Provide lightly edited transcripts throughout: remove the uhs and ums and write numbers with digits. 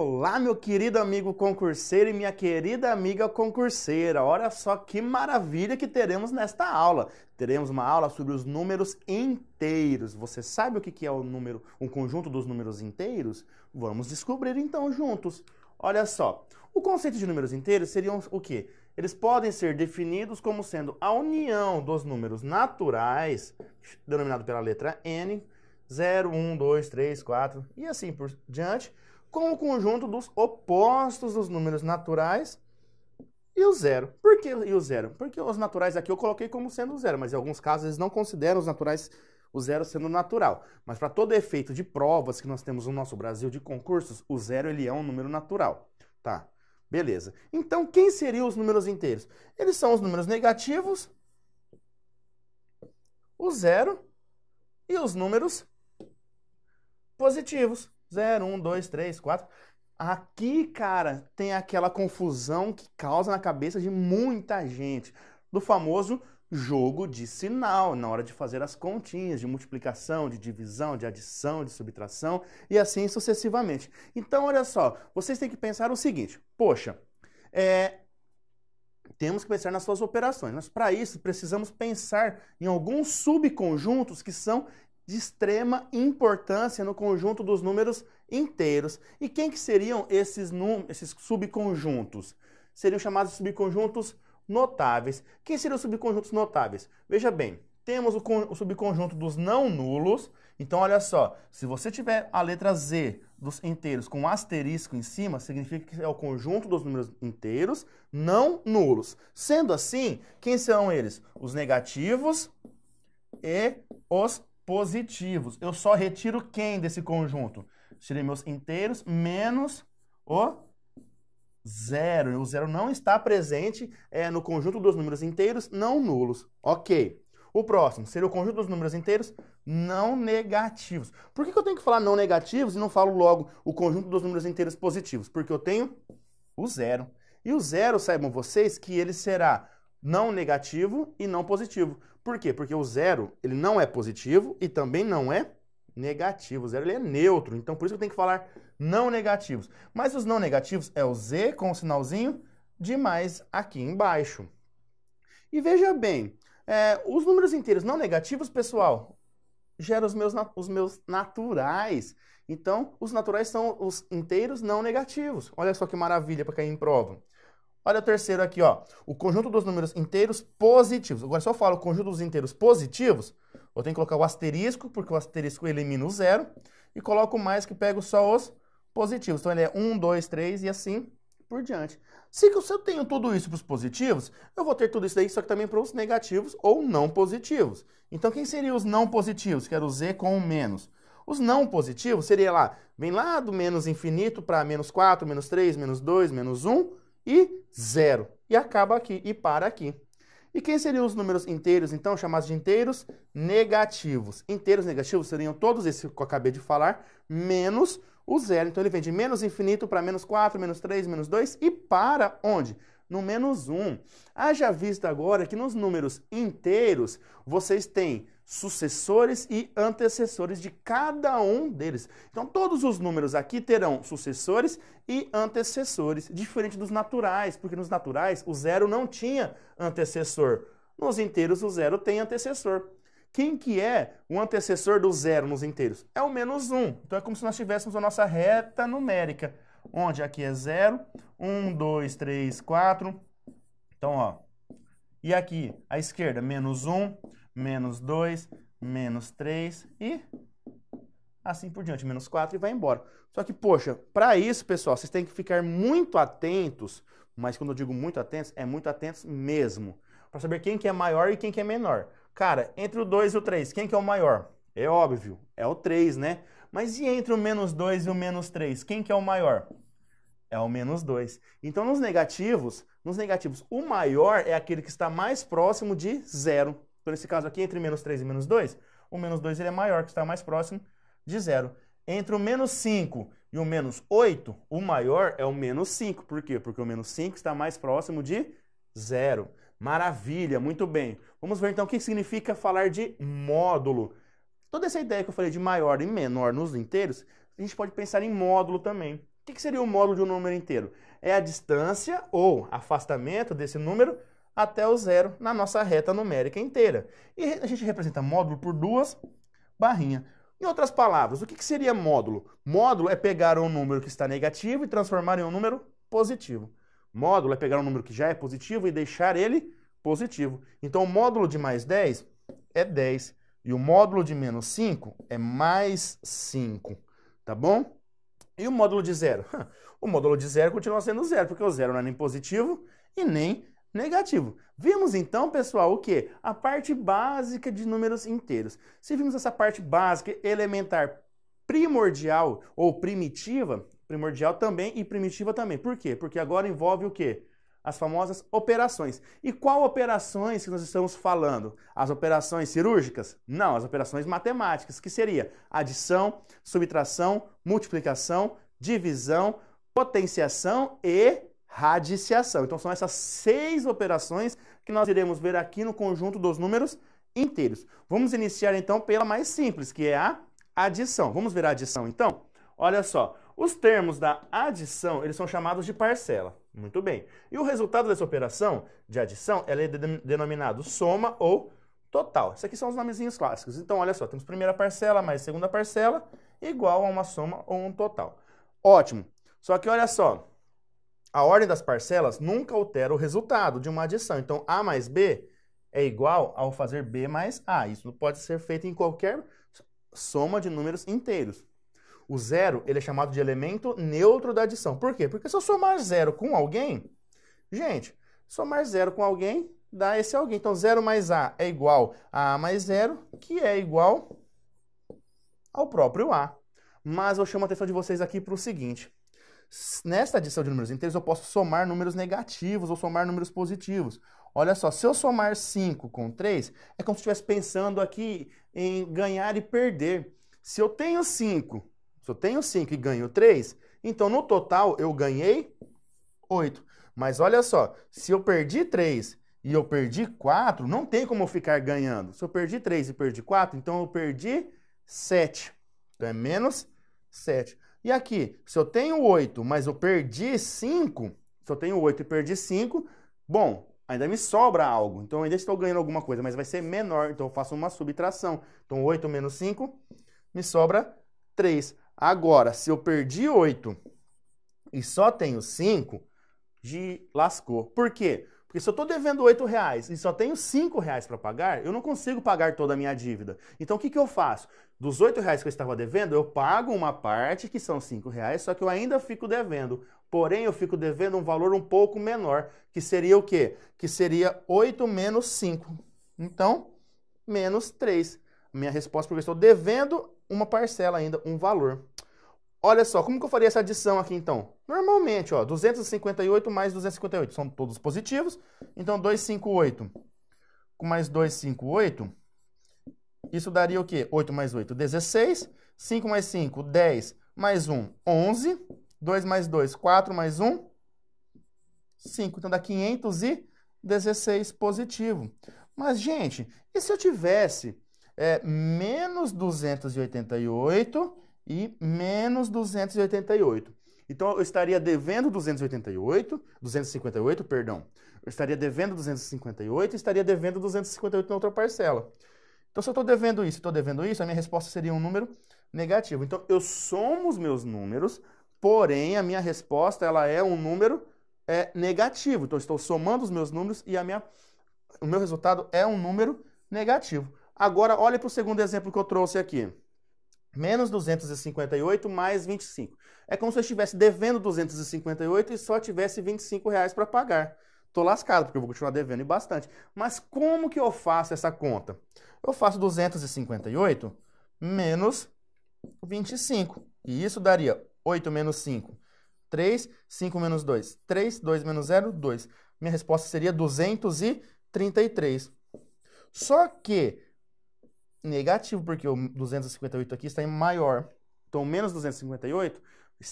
Olá, meu querido amigo concurseiro e minha querida amiga concurseira. Olha só que maravilha que teremos nesta aula. Teremos uma aula sobre os números inteiros. Você sabe o que é o número, um conjunto dos números inteiros? Vamos descobrir então juntos. Olha só, o conceito de números inteiros seriam o quê? Eles podem ser definidos como sendo a união dos números naturais, denominado pela letra N, 0, 1, 2, 3, 4 e assim por diante, com o conjunto dos opostos dos números naturais e o zero. Por que e o zero? Porque os naturais aqui eu coloquei como sendo zero, mas em alguns casos eles não consideram os naturais o zero sendo natural. Mas para todo efeito de provas que nós temos no nosso Brasil de concursos, o zero ele é um número natural, tá? Beleza. Então, quem seriam os números inteiros? Eles são os números negativos, o zero e os números positivos. 0, 1, 2, 3, 4. Aqui, cara, tem aquela confusão que causa na cabeça de muita gente do famoso jogo de sinal, na hora de fazer as continhas de multiplicação, de divisão, de adição, de subtração e assim sucessivamente. Então, olha só, vocês têm que pensar o seguinte, poxa, temos que pensar nas suas operações, mas para isso precisamos pensar em alguns subconjuntos que são de extrema importância no conjunto dos números inteiros. E quem que seriam esses subconjuntos? Seriam chamados subconjuntos notáveis. Quem seriam os subconjuntos notáveis? Veja bem, temos o subconjunto dos não nulos. Então, olha só, se você tiver a letra Z dos inteiros com um asterisco em cima, significa que é o conjunto dos números inteiros não nulos. Sendo assim, quem são eles? Os negativos e os positivos. Eu só retiro quem desse conjunto? Tirei meus inteiros menos o zero. E o zero não está presente no conjunto dos números inteiros não nulos. Ok. O próximo seria o conjunto dos números inteiros não negativos. Por que eu tenho que falar não negativos e não falo logo o conjunto dos números inteiros positivos? Porque eu tenho o zero. E o zero, saibam vocês, que ele será não negativo e não positivo. Por quê? Porque o zero, ele não é positivo e também não é negativo. O zero, ele é neutro. Então, por isso que eu tenho que falar não negativos. Mas os não negativos é o Z com o sinalzinho de mais aqui embaixo. E veja bem, os números inteiros não negativos, pessoal, geram os meus naturais. Então, os naturais são os inteiros não negativos. Olha só que maravilha para cair em prova. Olha o terceiro aqui, ó. O conjunto dos números inteiros positivos. Agora, se eu falo o conjunto dos inteiros positivos, eu tenho que colocar o asterisco, porque o asterisco elimina o zero, e coloco mais que pego só os positivos. Então, ele é 1, 2, 3 e assim por diante. Se eu tenho tudo isso para os positivos, eu vou ter tudo isso daí, só que também para os negativos ou não positivos. Então, quem seriam os não positivos? Que era o Z com o menos. Os não positivos seria lá, vem lá do menos infinito para menos 4, menos 3, menos 2, menos 1, e 0. E acaba aqui, e para aqui. E quem seriam os números inteiros, então, chamados de inteiros negativos? Inteiros negativos seriam todos esses que eu acabei de falar, menos o zero. Então, ele vem de menos infinito para menos 4, menos 3, menos 2, e para onde? No menos 1. Haja vista agora que nos números inteiros, vocês têm sucessores e antecessores de cada um deles. Então, todos os números aqui terão sucessores e antecessores, diferente dos naturais, porque nos naturais o zero não tinha antecessor. Nos inteiros o zero tem antecessor. Quem que é o antecessor do zero nos inteiros? É o menos 1. Então, é como se nós tivéssemos a nossa reta numérica, onde aqui é 0, 1, 2, 3, 4. Então, ó, e aqui à esquerda, menos 1, menos 2, menos 3 e assim por diante, menos 4 e vai embora. Só que, poxa, para isso, pessoal, vocês têm que ficar muito atentos, mas quando eu digo muito atentos, é muito atentos mesmo, para saber quem que é maior e quem que é menor. Cara, entre o 2 e o 3, quem que é o maior? É óbvio, é o 3, né? Mas e entre o menos 2 e o menos 3, quem que é o maior? É o menos 2. Então, nos negativos, o maior é aquele que está mais próximo de zero. Então, nesse caso aqui, entre menos 3 e menos 2, o menos 2 ele é maior, que está mais próximo de zero. Entre o menos 5 e o menos 8, o maior é o menos 5. Por quê? Porque o menos 5 está mais próximo de zero. Maravilha, muito bem. Vamos ver então o que significa falar de módulo. Toda essa ideia que eu falei de maior e menor nos inteiros, a gente pode pensar em módulo também. O que seria o módulo de um número inteiro? É a distância ou afastamento desse número até o zero na nossa reta numérica inteira. E a gente representa módulo por duas barrinhas. Em outras palavras, o que seria módulo? Módulo é pegar um número que está negativo e transformar em um número positivo. Módulo é pegar um número que já é positivo e deixar ele positivo. Então, o módulo de mais 10 é 10. E o módulo de menos 5 é mais 5. Tá bom? E o módulo de zero? O módulo de zero continua sendo zero, porque o zero não é nem positivo e nem negativo. Vimos então, pessoal, o quê? A parte básica de números inteiros. Se vimos essa parte básica, elementar, primordial ou primitiva, primordial também e primitiva também. Por quê? Porque agora envolve o quê? As famosas operações. E qual operações que nós estamos falando? As operações cirúrgicas? Não, as operações matemáticas, que seria adição, subtração, multiplicação, divisão, potenciação e radiciação. Então são essas 6 operações que nós iremos ver aqui no conjunto dos números inteiros. Vamos iniciar então pela mais simples, que é a adição. Vamos ver a adição então? Olha só, os termos da adição, eles são chamados de parcela. Muito bem. E o resultado dessa operação de adição, ela é denominado soma ou total. Esses aqui são os nomezinhos clássicos. Então, olha só, temos primeira parcela mais segunda parcela igual a uma soma ou um total. Ótimo. Só que olha só, a ordem das parcelas nunca altera o resultado de uma adição. Então, A mais B é igual ao fazer B mais A. Isso pode ser feito em qualquer soma de números inteiros. O zero, ele é chamado de elemento neutro da adição. Por quê? Porque se eu somar zero com alguém, gente, somar zero com alguém dá esse alguém. Então, 0 mais A é igual a mais 0, que é igual ao próprio A. Mas eu chamo a atenção de vocês aqui para o seguinte. Nesta adição de números inteiros, eu posso somar números negativos ou somar números positivos. Olha só, se eu somar 5 com 3, é como se eu estivesse pensando aqui em ganhar e perder. Se eu tenho 5 e ganho 3, então no total eu ganhei 8. Mas olha só, se eu perdi 3 e eu perdi 4, não tem como eu ficar ganhando. Se eu perdi 3 e perdi 4, então eu perdi 7. Então é menos 7. E aqui, se eu tenho 8, mas eu perdi 5, se eu tenho 8 e perdi 5, bom, ainda me sobra algo. Então ainda estou ganhando alguma coisa, mas vai ser menor. Então eu faço uma subtração. Então 8 menos 5, me sobra 3. Agora, se eu perdi 8 e só tenho 5, lascou. Por quê? Porque se eu estou devendo R$8 e só tenho R$5 para pagar, eu não consigo pagar toda a minha dívida. Então, o que eu faço? Dos R$8 que eu estava devendo, eu pago uma parte, que são R$5, só que eu ainda fico devendo. Porém, eu fico devendo um valor um pouco menor, que seria o quê? Que seria 8 menos 5. Então, menos 3. Minha resposta, porque eu estou devendo uma parcela ainda, um valor. Olha só, como que eu faria essa adição aqui, então? Normalmente, ó, 258 mais 258 são todos positivos. Então, 258 com mais 258, isso daria o quê? 8 mais 8, 16. 5 mais 5, 10. Mais 1, 11. 2 mais 2, 4 mais 1, 5. Então, dá 516 positivo. Mas, gente, e se eu tivesse menos 288 e menos 288? Então, eu estaria devendo 258, perdão. Eu estaria devendo 258 e estaria devendo 258 na outra parcela. Então, se eu estou devendo isso e estou devendo isso, a minha resposta seria um número negativo. Então, eu somo os meus números, porém, a minha resposta ela é um número negativo. Então, eu estou somando os meus números e o meu resultado é um número negativo. Agora, olhe para o segundo exemplo que eu trouxe aqui. Menos 258 mais 25. É como se eu estivesse devendo 258 e só tivesse R$25 para pagar. Estou lascado, porque eu vou continuar devendo e bastante. Mas como que eu faço essa conta? Eu faço 258 menos 25. E isso daria 8 menos 5, 3. 5 menos 2, 3. 2 menos 0, 2. Minha resposta seria 233. Só que negativo, porque o 258 aqui está em maior. Então, menos 258,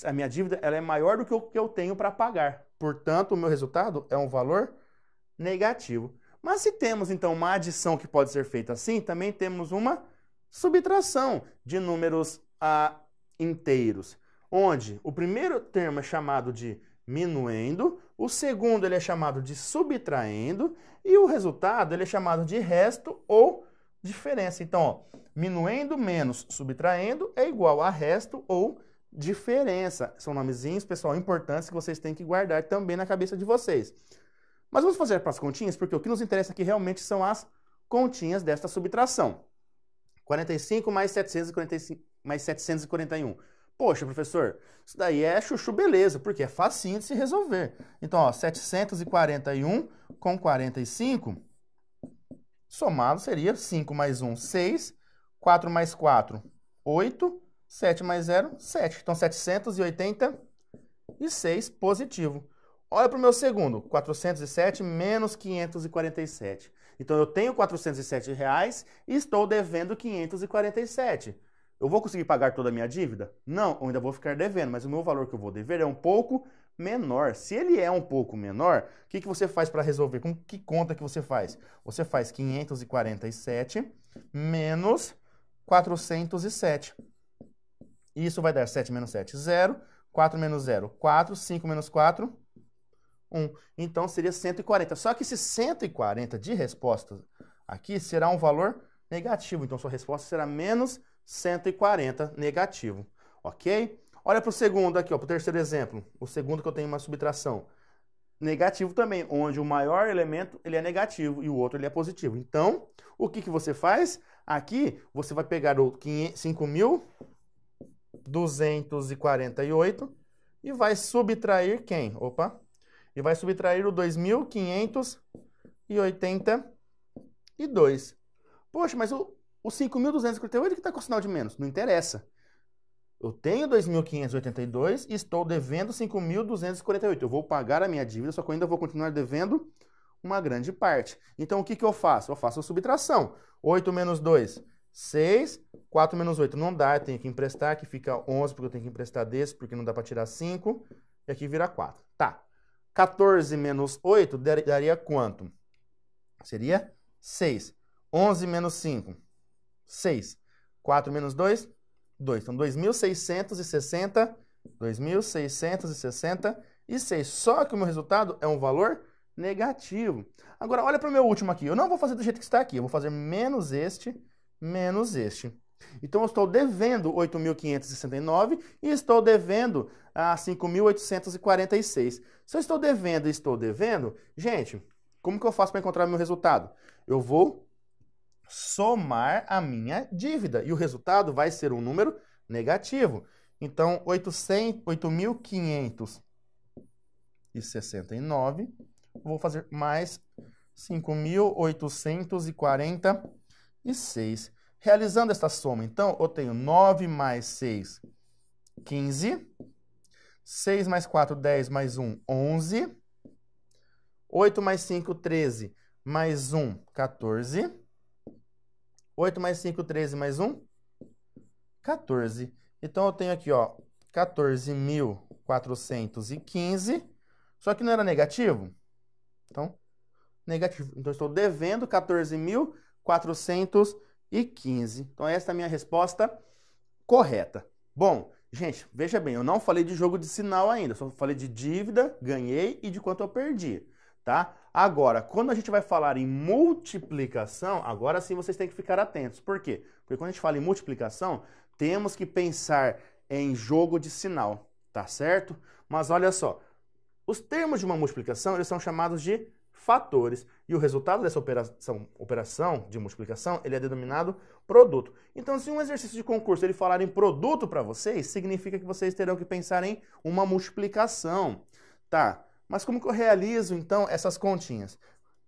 a minha dívida ela é maior do que o que eu tenho para pagar. Portanto, o meu resultado é um valor negativo. Mas se temos, então, uma adição que pode ser feita assim, também temos uma subtração de números inteiros. onde o primeiro termo é chamado de minuendo, o segundo ele é chamado de subtraindo e o resultado ele é chamado de resto ou diferença. Então, ó, minuendo menos subtraindo é igual a resto ou diferença. São nomezinhos, pessoal, importantes que vocês têm que guardar também na cabeça de vocês. Mas vamos fazer para as continhas, porque o que nos interessa aqui realmente são as continhas desta subtração. 45 mais 741. Poxa, professor, isso daí é chuchu beleza, porque é facinho de se resolver. Então, ó, 741 com 45, somado seria 5 mais 1, 6, 4 mais 4, 8, 7 mais 0, 7. Então, 786 positivo. Olha para o meu segundo, 407 menos 547. Então, eu tenho R$ 407 reais e estou devendo 547. Eu vou conseguir pagar toda a minha dívida? Não, eu ainda vou ficar devendo, mas o meu valor que eu vou dever é um pouco menor. Se ele é um pouco menor, o que você faz para resolver? Com que conta que você faz? Você faz 547 menos 407. Isso vai dar 7 menos 7, 0. 4 menos 0, 4. 5 menos 4, 1. Então, seria 140. Só que esse 140 de resposta aqui será um valor negativo. Então, sua resposta será menos 140 negativo. Ok? Olha para o segundo aqui, para o terceiro exemplo. O segundo que eu tenho uma subtração. Negativo também, onde o maior elemento ele é negativo e o outro ele é positivo. Então, o que você faz? Aqui, você vai pegar o 5.248 e vai subtrair quem? Opa! E vai subtrair o 2.582. Poxa, mas o 5.248 que está com sinal de menos. Não interessa. Eu tenho 2.582 e estou devendo 5.248. Eu vou pagar a minha dívida, só que eu ainda vou continuar devendo uma grande parte. Então, o que eu faço? Eu faço a subtração. 8 menos 2, 6. 4 menos 8 não dá, eu tenho que emprestar. Aqui fica 11, porque eu tenho que emprestar desse, porque não dá para tirar 5. E aqui vira 4. Tá. 14 menos 8 daria quanto? Seria 6. 11 menos 5, 6. 4 menos 2, 2. Então, 2.666. Só que o meu resultado é um valor negativo. Agora, olha para o meu último aqui. Eu não vou fazer do jeito que está aqui. Eu vou fazer menos este, menos este. Então, eu estou devendo 8.569 e estou devendo 5.846. Se eu estou devendo e estou devendo, gente, como que eu faço para encontrar o meu resultado? Eu vou somar a minha dívida e o resultado vai ser um número negativo. Então, 8.569, vou fazer mais 5.846. Realizando esta soma, então, eu tenho 9 mais 6, 15. 6 mais 4, 10, mais 1, 11. 8 mais 5, 13, mais 1, 14. 8 mais 5, 13, mais 1, 14. Então, eu tenho aqui, ó, 14.415. Só que não era negativo? Então, negativo. Então, eu estou devendo 14.415. Então, essa é a minha resposta correta. Bom, gente, veja bem, eu não falei de jogo de sinal ainda, só falei de dívida, ganhei e de quanto eu perdi, tá? Agora, quando a gente vai falar em multiplicação, agora sim vocês têm que ficar atentos. Por quê? Porque quando a gente fala em multiplicação, temos que pensar em jogo de sinal, tá certo? Mas olha só, os termos de uma multiplicação, eles são chamados de fatores. E o resultado dessa operação de multiplicação, ele é denominado produto. Então, se um exercício de concurso ele falar em produto para vocês, significa que vocês terão que pensar em uma multiplicação, tá? Mas como que eu realizo, então, essas continhas?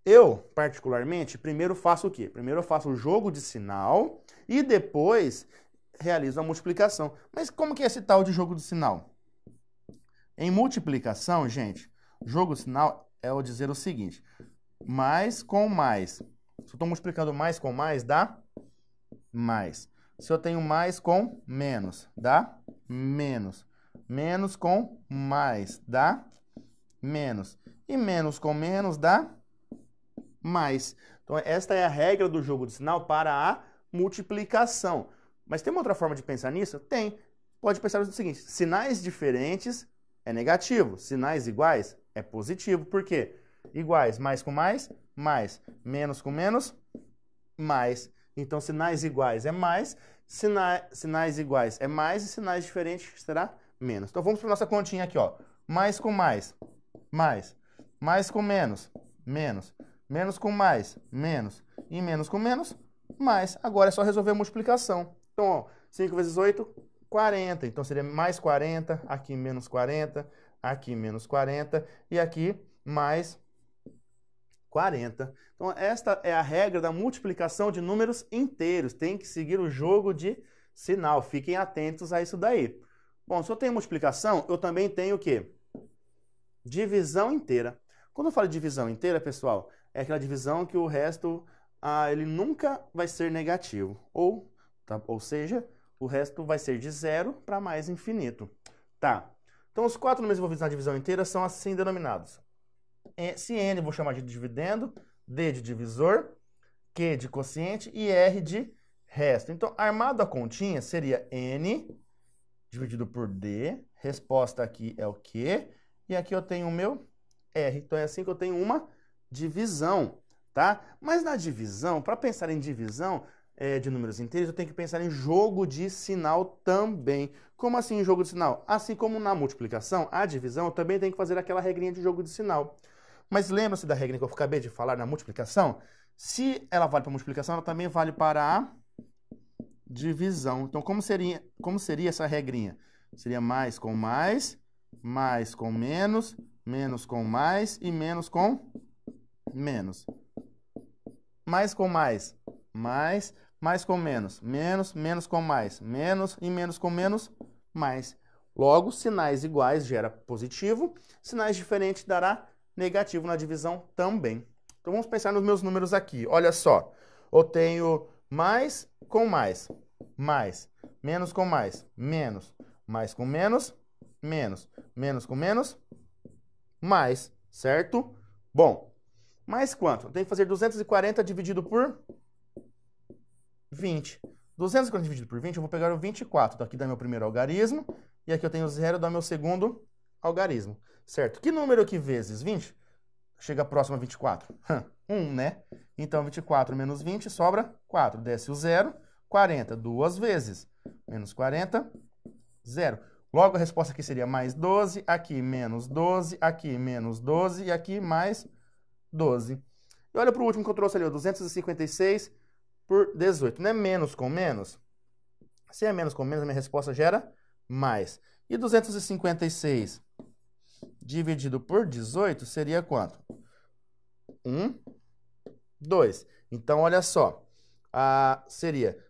Eu, particularmente, primeiro faço o quê? Primeiro eu faço o jogo de sinal e depois realizo a multiplicação. Mas como que é esse tal de jogo de sinal? Em multiplicação, gente, jogo de sinal é o dizer o seguinte: mais com mais. Se eu estou multiplicando mais com mais, dá mais. Se eu tenho mais com menos, dá menos. Menos com mais, dá menos. E menos com menos, dá mais. Então, esta é a regra do jogo de sinal para a multiplicação. Mas tem uma outra forma de pensar nisso? Tem. pode pensar o seguinte, sinais diferentes é negativo, sinais iguais é positivo. Por quê? Iguais, mais com mais, menos com menos, mais. Então, sinais iguais é mais, sinais iguais é mais e sinais diferentes será menos. Então, vamos para a nossa continha aqui, ó. Mais com mais com menos, menos. Menos com mais, menos. E menos com menos, mais. Agora é só resolver a multiplicação. Então, ó, 5 vezes 8, 40. Então, seria mais 40, aqui menos 40, aqui menos 40 e aqui mais 40. Então, esta é a regra da multiplicação de números inteiros. Tem que seguir o jogo de sinal. Fiquem atentos a isso daí. Bom, se eu tenho multiplicação, eu também tenho o quê? Divisão inteira. Quando eu falo de divisão inteira, pessoal, é aquela divisão que o resto ele nunca vai ser negativo. Ou seja, o resto vai ser de 0 para mais infinito. Tá. Então, os 4 números envolvidos na divisão inteira são assim denominados. Se n eu vou chamar de dividendo, d de divisor, q de quociente e r de resto. Então, armado a continha seria n dividido por d, resposta aqui é o q, e aqui eu tenho o meu r. Então, é assim que eu tenho uma divisão, tá? Mas na divisão, para pensar em divisão de números inteiros, eu tenho que pensar em jogo de sinal também. Como assim jogo de sinal? Assim como na multiplicação, a divisão, eu também tenho que fazer aquela regrinha de jogo de sinal. Mas lembra-se da regrinha que eu acabei de falar na multiplicação? Se ela vale para multiplicação, ela também vale para a divisão. Então, como seria essa regrinha? Seria mais com mais com menos, menos com mais e menos com menos. Mais com mais com menos, menos com mais, menos e menos com menos, mais. Logo, sinais iguais gera positivo, sinais diferentes dará negativo na divisão também. Então, vamos pensar nos meus números aqui. Olha só, eu tenho mais com mais, menos com mais com menos, menos com menos, mais, certo? Bom, mais quanto? Eu tenho que fazer 240 dividido por 20. 240 dividido por 20, eu vou pegar o 24. Então, aqui dá meu primeiro algarismo. E aqui eu tenho 0, dá meu segundo algarismo. Certo? Que número aqui vezes 20 chega próximo a 24? 1, né? Então, 24 menos 20 sobra 4. Desce o 0. 40 duas vezes. Menos 40, 0. Logo, a resposta aqui seria mais 12. Aqui menos 12. Aqui menos 12. E aqui mais 12. E olha para o último que eu trouxe ali, ó, 256 por 18. Não é menos com menos? Se é menos com menos, a minha resposta gera mais. E 256 dividido por 18 seria quanto? 1, 2. Então, olha só. Seria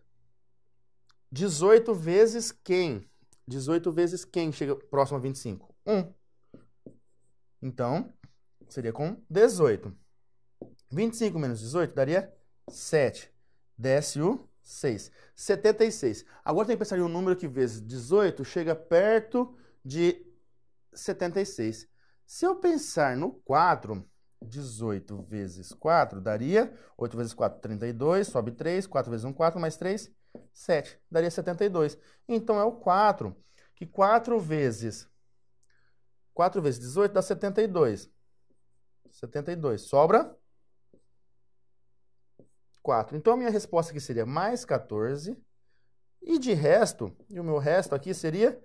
18 vezes quem? 18 vezes quem chega próximo a 25? 1. Então, seria com 18. 25 menos 18 daria 7. Desce o 6. 76. Agora tem que pensar em um número que vezes 18 chega perto de 76. Se eu pensar no 4, 18 vezes 4 daria 8 vezes 4, 32, sobe 3, 4 vezes 1, 4, mais 3, 7. Daria 72. Então é o 4, que 4 vezes 18 dá 72. 72. Sobra 4. Então, a minha resposta aqui seria mais 14. E de resto, o meu resto aqui seria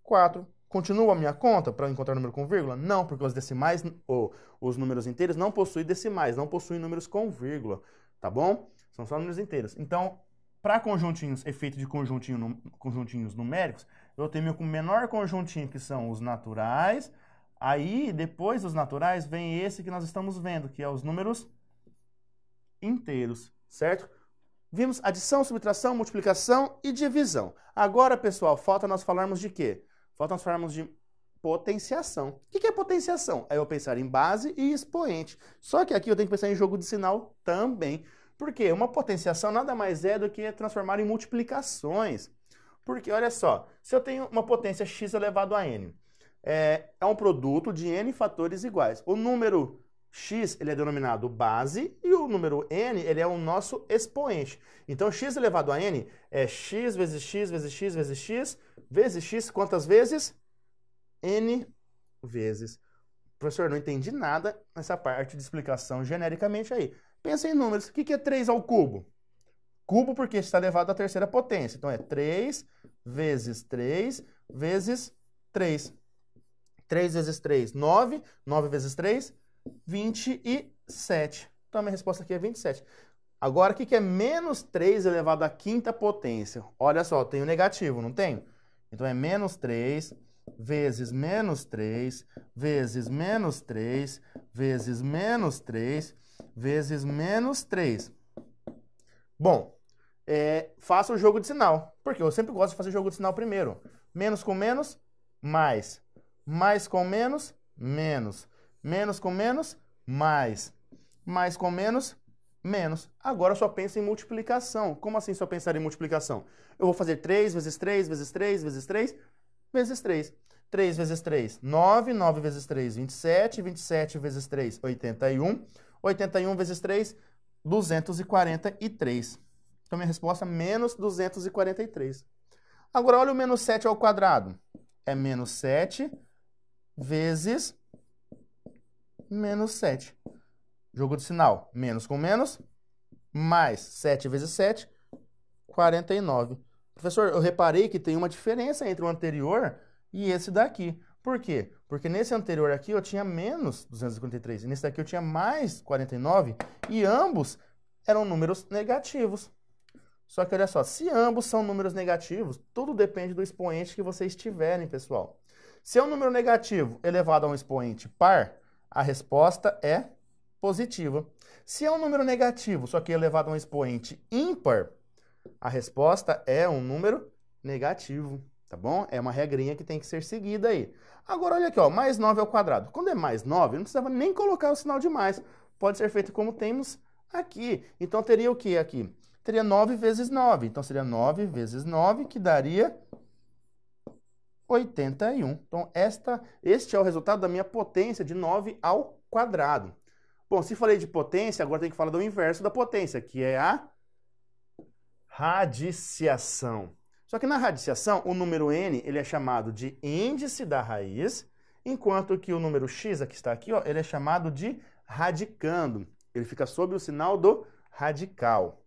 4. Continua a minha conta para encontrar o número com vírgula? Não, porque os decimais, ou os números inteiros, não possuem decimais, não possuem números com vírgula, tá bom? São só números inteiros. Então, para conjuntinhos, efeito de conjuntinhos numéricos, eu tenho o menor conjuntinho, que são os naturais. Aí, depois dos naturais, vem esse que nós estamos vendo, que é os números inteiros, certo? Vimos adição, subtração, multiplicação e divisão. Agora, pessoal, falta nós falarmos de quê? Falta nós falarmos de potenciação. O que é potenciação? É eu pensar em base e expoente. Só que aqui eu tenho que pensar em jogo de sinal também. Por quê? Uma potenciação nada mais é do que transformar em multiplicações. Porque, olha só, se eu tenho uma potência x elevado a n, é um produto de n fatores iguais. O número x, ele é denominado base, e o número n, ele é o nosso expoente. Então, x elevado a n é x vezes x vezes x vezes x vezes x, quantas vezes? N vezes. Professor, não entendi nada nessa parte de explicação genericamente aí. Pensa em números. O que é 3 ao cubo? Cubo porque está elevado à terceira potência. Então, é 3 vezes 3 vezes 3. 3 vezes 3, 9. 9 vezes 3, 27. Então, a minha resposta aqui é 27. Agora, o que é menos 3 elevado à quinta potência? Olha só, tem o negativo, não tem? Então, é menos 3 vezes menos 3 vezes menos 3 vezes menos 3 vezes menos 3. Bom, faça o jogo de sinal, porque eu sempre gosto de fazer jogo de sinal primeiro. Menos com menos, mais. Mais com menos, menos. Menos com menos, mais. Mais com menos, menos. Agora eu só penso em multiplicação. Como assim só pensar em multiplicação? Eu vou fazer 3 vezes 3 vezes 3 vezes 3 vezes 3. 3 vezes 3, 9. 9 vezes 3, 27. 27 vezes 3, 81. 81 vezes 3, 243. Então, minha resposta é menos 243. Agora, olha o menos 7 ao quadrado. É menos 7 vezes menos 7. Jogo de sinal. Menos com menos, mais 7 vezes 7, 49. Professor, eu reparei que tem uma diferença entre o anterior e esse daqui. Por quê? Porque nesse anterior aqui eu tinha menos 253 e nesse daqui eu tinha mais 49 e ambos eram números negativos. Só que olha só, se ambos são números negativos, tudo depende do expoente que vocês tiverem, pessoal. Se é um número negativo elevado a um expoente par, a resposta é positiva. Se é um número negativo, só que elevado a um expoente ímpar, a resposta é um número negativo, tá bom? É uma regrinha que tem que ser seguida aí. Agora, olha aqui, ó, mais 9 ao quadrado. Quando é mais 9, não precisava nem colocar o sinal de mais. Pode ser feito como temos aqui. Então, teria o que aqui? Teria 9 vezes 9. Então, seria 9 vezes 9, que daria 81. Então, este é o resultado da minha potência de 9 ao quadrado. Bom, se falei de potência, agora tem que falar do inverso da potência, que é a radiciação. Só que na radiciação, o número n ele é chamado de índice da raiz, enquanto que o número x, que está aqui, ó, ele é chamado de radicando. Ele fica sob o sinal do radical,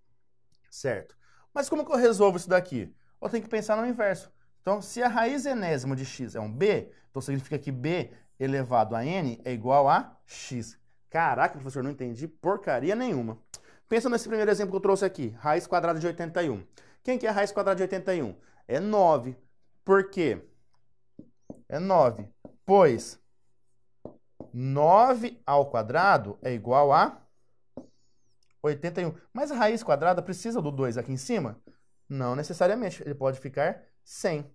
certo? Mas como que eu resolvo isso daqui? Eu tenho que pensar no inverso. Então, se a raiz enésima de x é um b, então significa que b elevado a n é igual a x. Caraca, professor, não entendi porcaria nenhuma. Pensa nesse primeiro exemplo que eu trouxe aqui, raiz quadrada de 81. Quem que é a raiz quadrada de 81? É 9. Por quê? É 9. Pois 9 ao quadrado é igual a 81. Mas a raiz quadrada precisa do 2 aqui em cima? Não necessariamente. Ele pode ficar 100.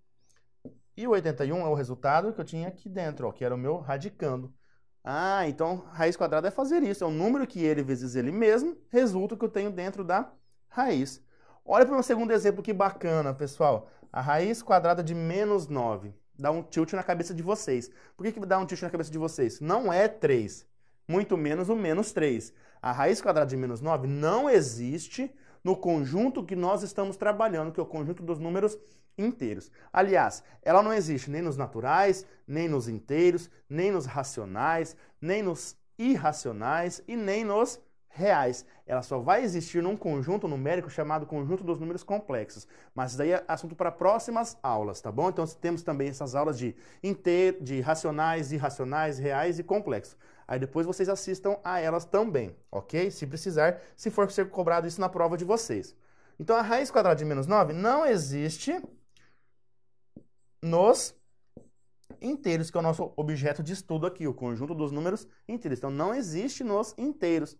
E o 81 é o resultado que eu tinha aqui dentro, ó, que era o meu radicando. Ah, então raiz quadrada é fazer isso. É um número que ele vezes ele mesmo resulta que eu tenho dentro da raiz. Olha para o meu segundo exemplo, que bacana, pessoal. A raiz quadrada de menos 9. Dá um tilt na cabeça de vocês. Por que dá um tilt na cabeça de vocês? Não é 3, muito menos o menos 3. A raiz quadrada de menos 9 não existe no conjunto que nós estamos trabalhando, que é o conjunto dos números inteiros. Aliás, ela não existe nem nos naturais, nem nos inteiros, nem nos racionais, nem nos irracionais e nem nos reais. Ela só vai existir num conjunto numérico chamado conjunto dos números complexos. Mas isso daí é assunto para próximas aulas, tá bom? Então temos também essas aulas de racionais, irracionais, reais e complexos. Aí depois vocês assistam a elas também, ok? Se precisar, se for ser cobrado isso na prova de vocês. Então a raiz quadrada de menos 9 não existe nos inteiros, que é o nosso objeto de estudo aqui, o conjunto dos números inteiros. Então não existe nos inteiros.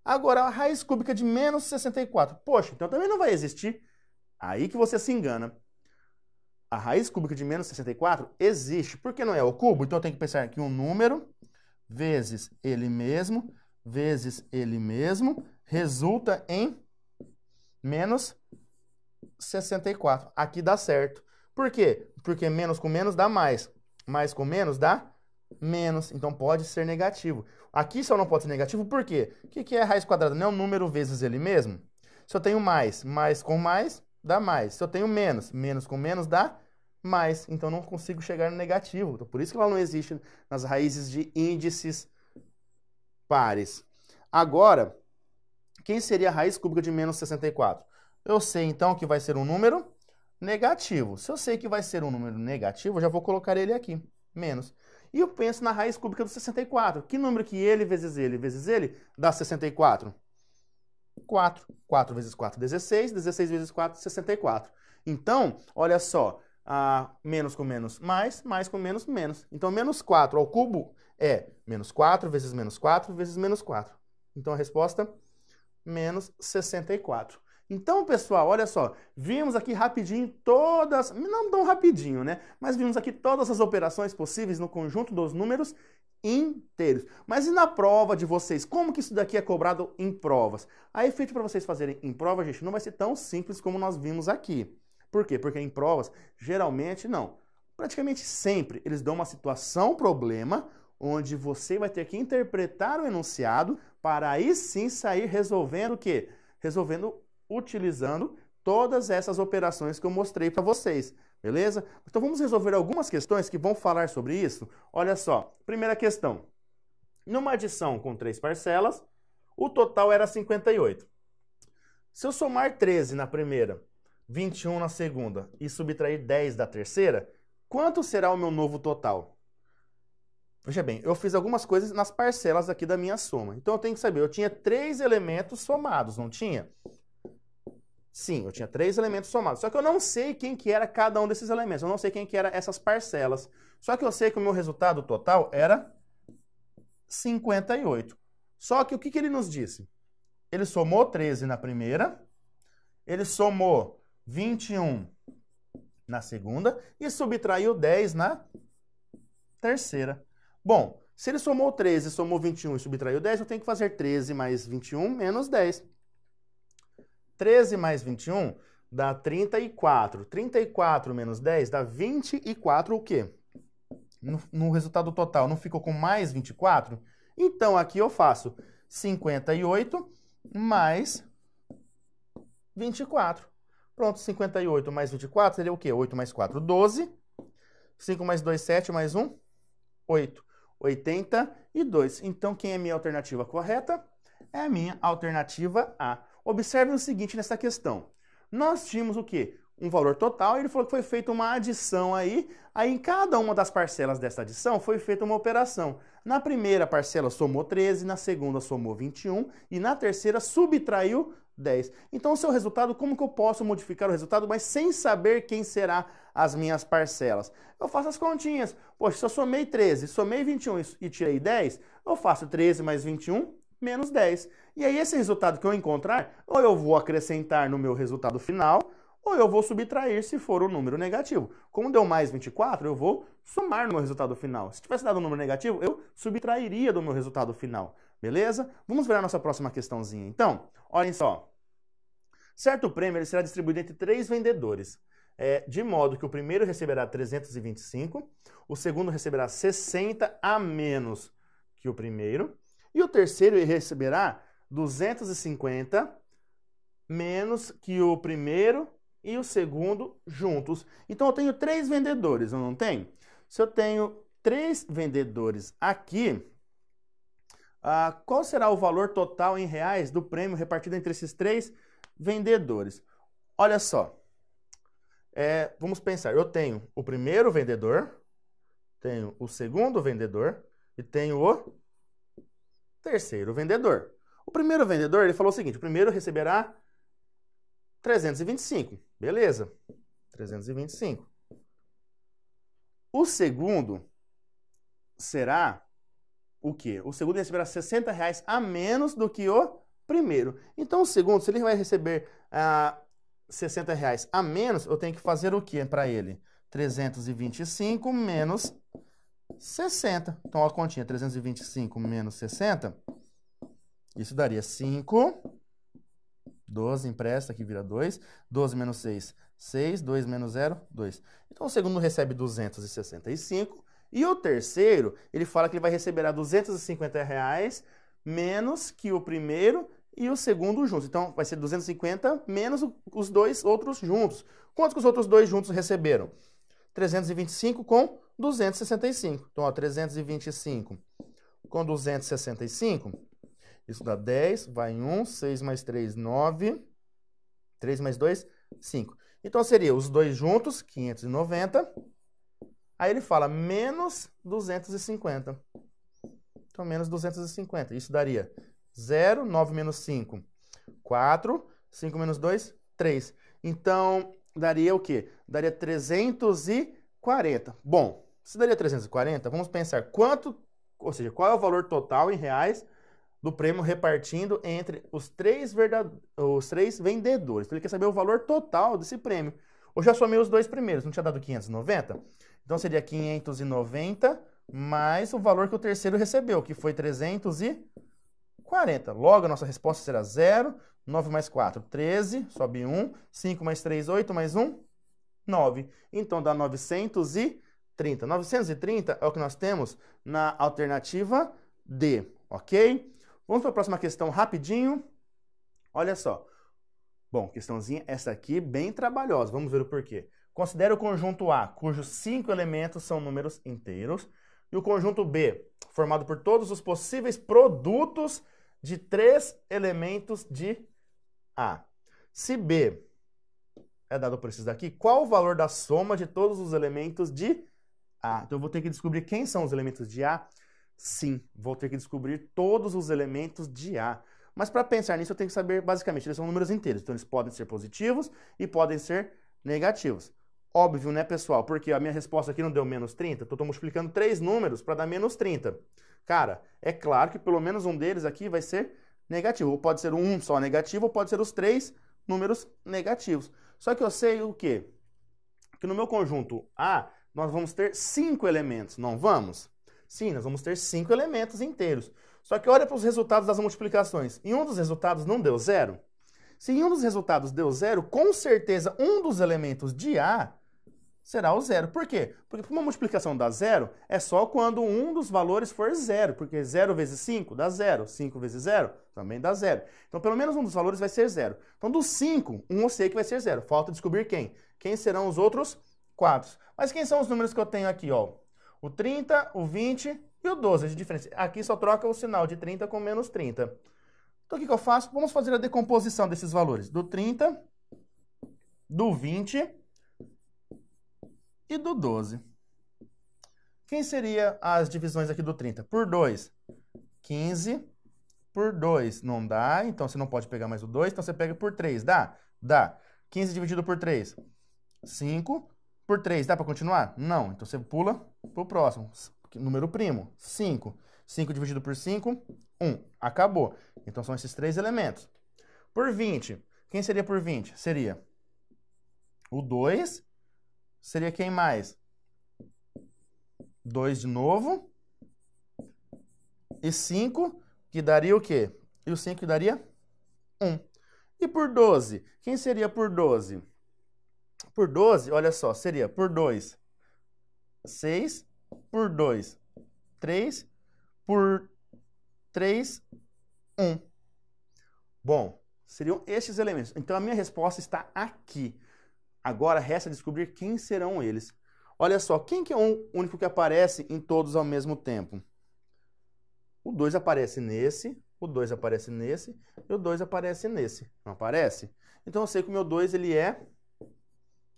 Agora, a raiz cúbica de menos 64. Poxa, então também não vai existir. Aí que você se engana. A raiz cúbica de menos 64 existe. Por que não é o cubo? Então eu tenho que pensar que um número vezes ele mesmo resulta em menos 64. Aqui dá certo. Por quê? Porque menos com menos dá mais. Mais com menos dá menos. Então pode ser negativo. Aqui só não pode ser negativo, por quê? O que é a raiz quadrada? Não é um número vezes ele mesmo? Se eu tenho mais com mais, dá mais. Se eu tenho menos com menos, dá mais. Então, não consigo chegar no negativo. Então, por isso que ela não existe nas raízes de índices pares. Agora, quem seria a raiz cúbica de menos 64? Eu sei, então, que vai ser um número negativo. Se eu sei que vai ser um número negativo, eu já vou colocar ele aqui, menos. E eu penso na raiz cúbica do 64. Que número que ele vezes ele dá 64? 4. 4 vezes 4, 16. 16 vezes 4, 64. Então, olha só, menos com menos, mais com menos, menos. Então, menos 4 ao cubo é menos 4 vezes menos 4 vezes menos 4. Então, a resposta, menos 64. Então, pessoal, olha só, vimos aqui rapidinho todas, não tão rapidinho, né? Mas vimos aqui todas as operações possíveis no conjunto dos números inteiros. Mas e na prova de vocês? Como que isso daqui é cobrado em provas? A efeito para vocês fazerem em prova, gente, não vai ser tão simples como nós vimos aqui. Por quê? Porque em provas, geralmente, não. Praticamente sempre, eles dão uma situação, problema, onde você vai ter que interpretar o enunciado para aí sim sair resolvendo o quê? Utilizando todas essas operações que eu mostrei para vocês, beleza? Então vamos resolver algumas questões que vão falar sobre isso. Olha só, primeira questão. Numa adição com 3 parcelas, o total era 58. Se eu somar 13 na primeira, 21 na segunda e subtrair 10 da terceira, quanto será o meu novo total? Veja bem, eu fiz algumas coisas nas parcelas aqui da minha soma. Então eu tenho que saber, eu tinha 3 elementos somados, não tinha? Sim, eu tinha 3 elementos somados. Só que eu não sei quem que era cada um desses elementos. Eu não sei quem que era essas parcelas. Só que eu sei que o meu resultado total era 58. Só que o que ele nos disse? Ele somou 13 na primeira, ele somou 21 na segunda e subtraiu 10 na terceira. Bom, se ele somou 13, somou 21 e subtraiu 10, eu tenho que fazer 13 mais 21 menos 10. 13 mais 21 dá 34. 34 menos 10 dá 24 o quê? No resultado total, não ficou com mais 24? Então, aqui eu faço 58 mais 24. Pronto, 58 mais 24 seria o quê? 8 mais 4, 12. 5 mais 2, 7, mais 1, 8. 82. Então, quem é a minha alternativa correta? É a minha alternativa A. Observe o seguinte nessa questão. Nós tínhamos o quê? Um valor total e ele falou que foi feita uma adição aí. Aí, em cada uma das parcelas dessa adição, foi feita uma operação. Na primeira parcela, somou 13, na segunda, somou 21 e na terceira, subtraiu 10. Então, o seu resultado, como que eu posso modificar o resultado, mas sem saber quem será as minhas parcelas? Eu faço as continhas. Poxa, se eu somei 13, somei 21 e tirei 10, eu faço 13 mais 21 menos 10. E aí, esse resultado que eu encontrar, ou eu vou acrescentar no meu resultado final, ou eu vou subtrair se for um número negativo. Como deu mais 24, eu vou somar no meu resultado final. Se tivesse dado um número negativo, eu subtrairia do meu resultado final. Beleza? Vamos ver a nossa próxima questãozinha. Então, olhem só. Certo prêmio ele será distribuído entre 3 vendedores, de modo que o primeiro receberá 325, o segundo receberá 60 a menos que o primeiro, e o terceiro receberá 250 menos que o primeiro e o segundo juntos. Então, eu tenho 3 vendedores, eu não tenho? Se eu tenho 3 vendedores aqui, qual será o valor total em reais do prêmio repartido entre esses 3 vendedores? Olha só, vamos pensar, eu tenho o primeiro vendedor, tenho o segundo vendedor e tenho o terceiro vendedor. O primeiro vendedor, ele falou o seguinte, o primeiro receberá 325, beleza, 325. O segundo será o quê? O segundo receberá R$60 a menos do que o primeiro. Então, o segundo, se ele vai receber R$60 a menos, eu tenho que fazer o quê para ele? 325 menos 60. Então, a continha 325 menos 60, isso daria 5, 12, empresta, aqui vira 2, 12 menos 6, 6, 2 menos 0, 2. Então, o segundo recebe 265, e o terceiro, ele fala que ele vai receber R$250 menos que o primeiro e o segundo juntos. Então, vai ser 250 menos os 2 outros juntos. Quantos que os outros 2 juntos receberam? 325 com 265. Então, ó, 325 com 265, isso dá 10, vai em 1, 6 mais 3, 9, 3 mais 2, 5. Então, seria os dois juntos, 590. Aí ele fala menos 250. Então, menos 250. Isso daria 0, 9 menos 5, 4, 5 menos 2, 3. Então, daria o quê? Daria 340. Bom, se daria 340, vamos pensar quanto, ou seja, qual é o valor total em reais do prêmio repartindo entre os três vendedores. Então, ele quer saber o valor total desse prêmio. Eu já somei os dois primeiros, não tinha dado 590? Então, seria 590 mais o valor que o terceiro recebeu, que foi 340. Logo, a nossa resposta será 0. 9 mais 4, 13, sobe 1. 5 mais 3, 8, mais 1, 9. Então, dá 930. 930 é o que nós temos na alternativa D, ok? Vamos para a próxima questão rapidinho. Olha só. Bom, questãozinha essa aqui bem trabalhosa. Vamos ver o porquê. Considere o conjunto A, cujos 5 elementos são números inteiros, e o conjunto B, formado por todos os possíveis produtos de 3 elementos de A. Se B é dado por esses daqui, qual o valor da soma de todos os elementos de A? Então eu vou ter que descobrir quem são os elementos de A. Sim, vou ter que descobrir todos os elementos de A. Mas para pensar nisso eu tenho que saber, basicamente, eles são números inteiros. Então eles podem ser positivos e podem ser negativos. Óbvio, né, pessoal? Porque a minha resposta aqui não deu menos 30. Então, eu estou multiplicando 3 números para dar menos 30. Cara, é claro que pelo menos um deles aqui vai ser negativo. Ou pode ser um só negativo, ou pode ser os 3 números negativos. Só que eu sei o quê? Que no meu conjunto A, nós vamos ter 5 elementos, não vamos? Sim, nós vamos ter 5 elementos inteiros. Só que olha para os resultados das multiplicações. Em um dos resultados não deu 0? Se em um dos resultados deu 0, com certeza um dos elementos de A será o 0. Por quê? Porque uma multiplicação dá 0 é só quando um dos valores for 0. Porque 0 vezes 5 dá 0. 5 vezes 0 também dá 0. Então, pelo menos um dos valores vai ser 0. Então, dos 5, um eu sei que vai ser 0. Falta descobrir quem. Quem serão os outros 4. Mas quem são os números que eu tenho aqui, ó? O 30, o 20 e o 12 de diferença. Aqui só troca o sinal de 30 com menos 30. Então, o que eu faço? Vamos fazer a decomposição desses valores. Do 30, do 20 e do 12. Quem seria as divisões aqui do 30? Por 2, 15. Por 2 não dá, então você não pode pegar mais o 2, então você pega por 3. Dá? Dá. 15 dividido por 3, 5. Por 3, dá para continuar? Não. Então você pula para o próximo. Número primo, 5. 5 dividido por 5, 1. Acabou. Então são esses 3 elementos. Por 20, quem seria por 20? Seria o 2. Seria quem mais? 2 de novo. E 5, que daria o quê? E o 5 que daria 1. E por 12, quem seria por 12? Por 12, olha só, seria por 2, 6, por 2, 3, por 3, 1. Bom, seriam estes elementos. Então, a minha resposta está aqui. Agora, resta descobrir quem serão eles. Olha só, quem que é o único que aparece em todos ao mesmo tempo? O 2 aparece nesse, o 2 aparece nesse, e o 2 aparece nesse. Não aparece? Então, eu sei que o meu 2 ele é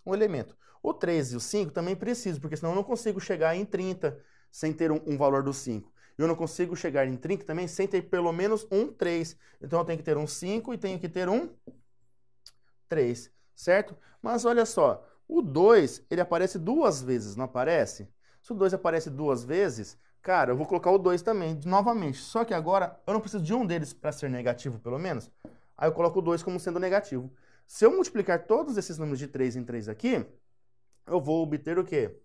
um elemento. O 3 e o 5 também preciso, porque senão eu não consigo chegar em 30 sem ter um valor do 5. Eu não consigo chegar em 30 também sem ter pelo menos um 3. Então eu tenho que ter um 5 e tenho que ter um 3, certo? Mas olha só, o 2 ele aparece 2 vezes, não aparece? Se o 2 aparece 2 vezes, cara, eu vou colocar o 2 também, novamente. Só que agora eu não preciso de um deles para ser negativo, pelo menos. Aí eu coloco o 2 como sendo negativo. Se eu multiplicar todos esses números de 3 em 3 aqui, eu vou obter o quê?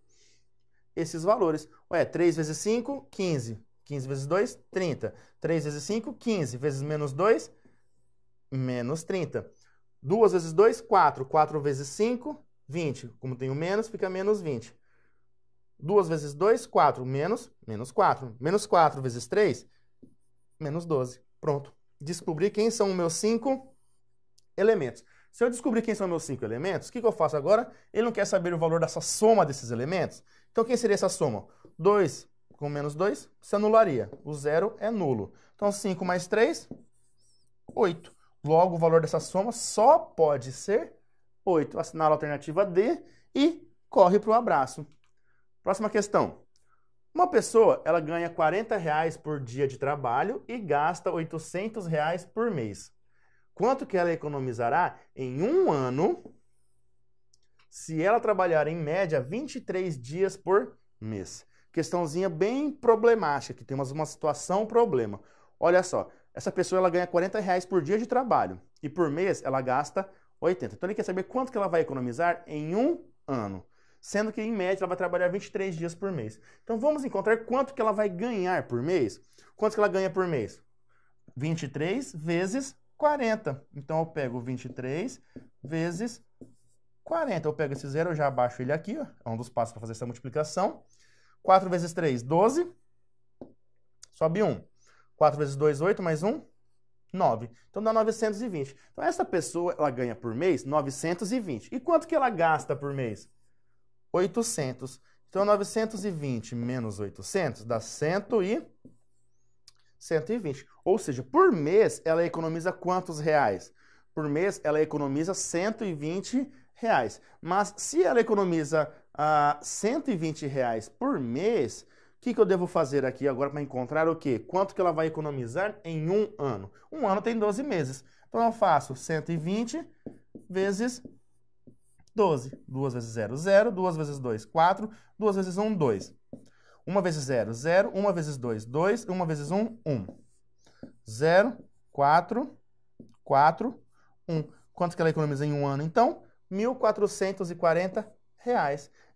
Esses valores. Ué, 3 vezes 5, 15. 15 vezes 2, 30. 3 vezes 5, 15. Vezes menos 2, menos 30. 2 vezes 2, 4. 4 vezes 5, 20. Como tem o menos, fica menos 20. 2 vezes 2, 4. Menos 4. Menos 4 vezes 3, menos 12. Pronto. Descobri quem são os meus 5 elementos. Se eu descobrir quem são meus 5 elementos, o que eu faço agora? Ele não quer saber o valor dessa soma desses elementos. Então, quem seria essa soma? 2 com menos 2 se anularia. O zero é nulo. Então, 5 mais 3, 8. Logo, o valor dessa soma só pode ser 8. Assinala a alternativa D e corre para o abraço. Próxima questão. Uma pessoa, ela ganha R$40 por dia de trabalho e gasta R$800 por mês. Quanto que ela economizará em um ano se ela trabalhar em média 23 dias por mês? Questãozinha bem problemática, que tem uma situação problema. Olha só, essa pessoa ela ganha R$40 por dia de trabalho e por mês ela gasta 80. Então ele quer saber quanto que ela vai economizar em um ano, sendo que em média ela vai trabalhar 23 dias por mês. Então vamos encontrar quanto que ela vai ganhar por mês. Quanto que ela ganha por mês? 23 vezes 40. Então eu pego 23 vezes 40. Eu pego esse zero, eu já abaixo ele aqui, ó. É um dos passos para fazer essa multiplicação. 4 vezes 3, 12. Sobe 1. 4 vezes 2, 8, mais 1, 9. Então dá 920. Então essa pessoa, ela ganha por mês 920. E quanto que ela gasta por mês? 800. Então 920 menos 800 dá 120. Ou seja, por mês ela economiza quantos reais? Por mês ela economiza R$120. Mas se ela economiza R$120 por mês, o que eu devo fazer aqui agora para encontrar o quê? Quanto que ela vai economizar em um ano? Um ano tem 12 meses. Então eu faço 120 vezes 12. 2 vezes 0, 0. 2 vezes 2, 4. 2 vezes 1, 2. 1 vezes 0, 0. 1 vezes 2, 2. 1 vezes 1, 1. 0, 4, 4, 1. Quanto que ela economiza em um ano, então? R$1.440.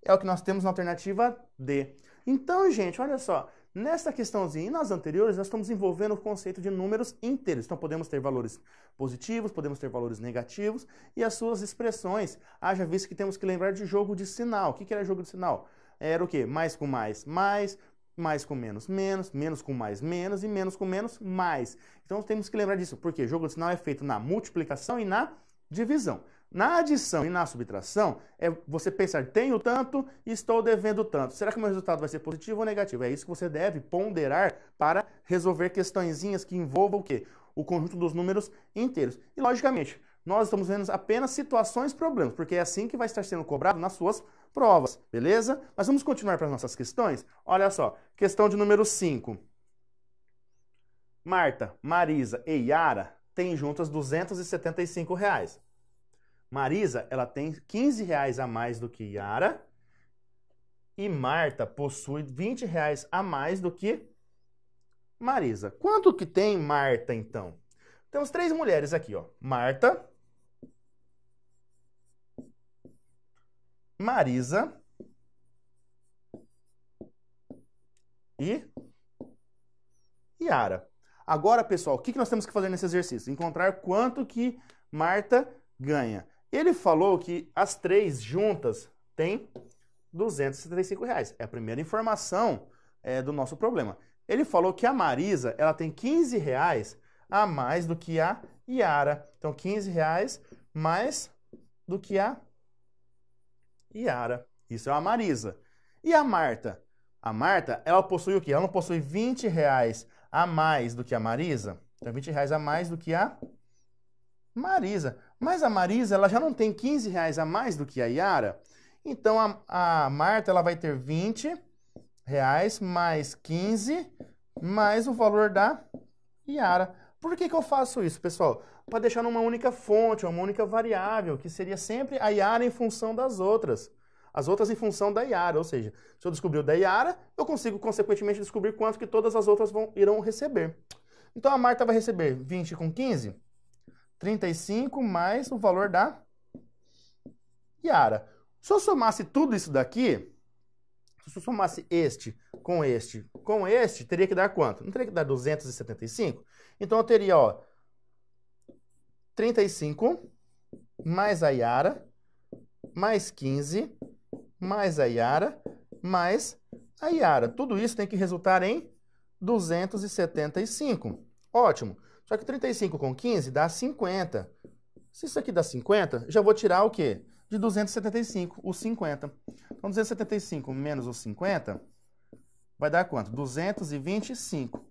É o que nós temos na alternativa D. Então, gente, olha só. Nessa questãozinha e nas anteriores, nós estamos envolvendo o conceito de números inteiros. Então, podemos ter valores positivos, podemos ter valores negativos e as suas expressões. Haja visto que temos que lembrar de jogo de sinal. O que era jogo de sinal? Era o quê? Mais com mais, mais com menos, menos, menos com mais, menos e menos com menos, mais. Então, temos que lembrar disso, porque jogo de sinal é feito na multiplicação e na divisão. Na adição e na subtração, é você pensar, tenho tanto e estou devendo tanto. Será que o meu resultado vai ser positivo ou negativo? É isso que você deve ponderar para resolver questõezinhas que envolvam o quê? O conjunto dos números inteiros. E, logicamente, nós estamos vendo apenas situações problemas, porque é assim que vai estar sendo cobrado nas suas provas, beleza? Mas vamos continuar para as nossas questões? Olha só, questão de número 5. Marta, Marisa e Yara têm juntas R$275. Marisa, ela tem R$15 a mais do que Yara e Marta possui R$20 a mais do que Marisa. Quanto que tem Marta, então? Temos 3 mulheres aqui, ó. Marta, Marisa e Yara. Agora, pessoal, o que nós temos que fazer nesse exercício? Encontrar quanto que Marta ganha. Ele falou que as 3 juntas têm R$275. É a primeira informação do nosso problema. Ele falou que a Marisa ela tem R$15 a mais do que a Yara. Então, R$15 mais do que a Yara. Isso é a Marisa. E a Marta? A Marta, ela possui o quê? Ela não possui R$20 a mais do que a Marisa? Então, R$20 a mais do que a Marisa. Mas a Marisa, ela já não tem R$15 a mais do que a Yara. Então, a Marta, ela vai ter R$20 mais 15 mais o valor da Yara. Por que eu faço isso, pessoal? Para deixar numa única fonte, uma única variável, que seria sempre a Yara em função das outras. As outras em função da Yara, ou seja, se eu descobrir o da Yara, eu consigo, consequentemente, descobrir quanto que todas as outras irão receber. Então, a Marta vai receber 20 com 15, 35 mais o valor da Yara. Se eu somasse tudo isso daqui, se eu somasse este, teria que dar quanto? Não teria que dar 275? Então, eu teria, ó, 35 mais a Yara, mais 15, mais a Yara, mais a Yara. Tudo isso tem que resultar em 275. Ótimo. Só que 35 com 15 dá 50. Se isso aqui dá 50, já vou tirar o quê? De 275, os 50. Então, 275 menos os 50 vai dar quanto? 225.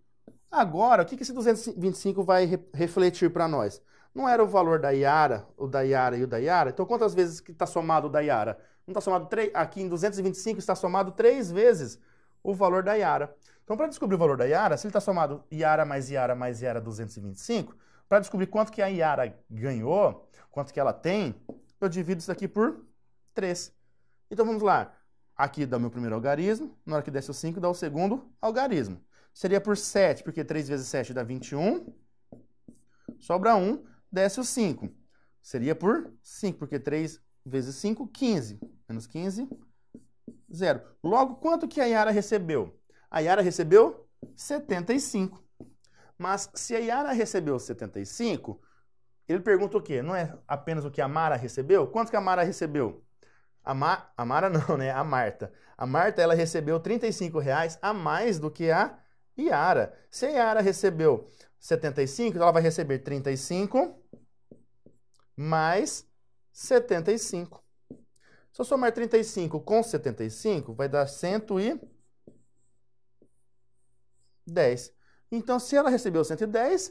Agora, o que esse 225 vai refletir para nós? Não era o valor da Yara, o da Yara e o da Yara? Então, quantas vezes que está somado o da Yara? Não está somado 3, aqui em 225 está somado 3 vezes o valor da Yara. Então, para descobrir o valor da Yara, se ele está somado Yara mais Yara mais Yara 225, para descobrir quanto que a Yara ganhou, quanto que ela tem, eu divido isso aqui por 3. Então, vamos lá. Aqui dá o meu primeiro algarismo, na hora que desce o 5, dá o segundo algarismo. Seria por 7, porque 3 vezes 7 dá 21. Sobra 1, desce o 5. Seria por 5, porque 3 vezes 5, 15. Menos 15, 0. Logo, quanto que a Yara recebeu? A Yara recebeu 75. Mas se a Yara recebeu 75, ele pergunta o quê? Não é apenas o que a Mara recebeu? Quanto que a Mara recebeu? A Mara não, né? A Marta. A Marta, ela recebeu R$35 a mais do que a Yara. Se a Yara recebeu 75, então ela vai receber 35 mais 75. Se eu somar 35 com 75, vai dar 110. Então, se ela recebeu 110,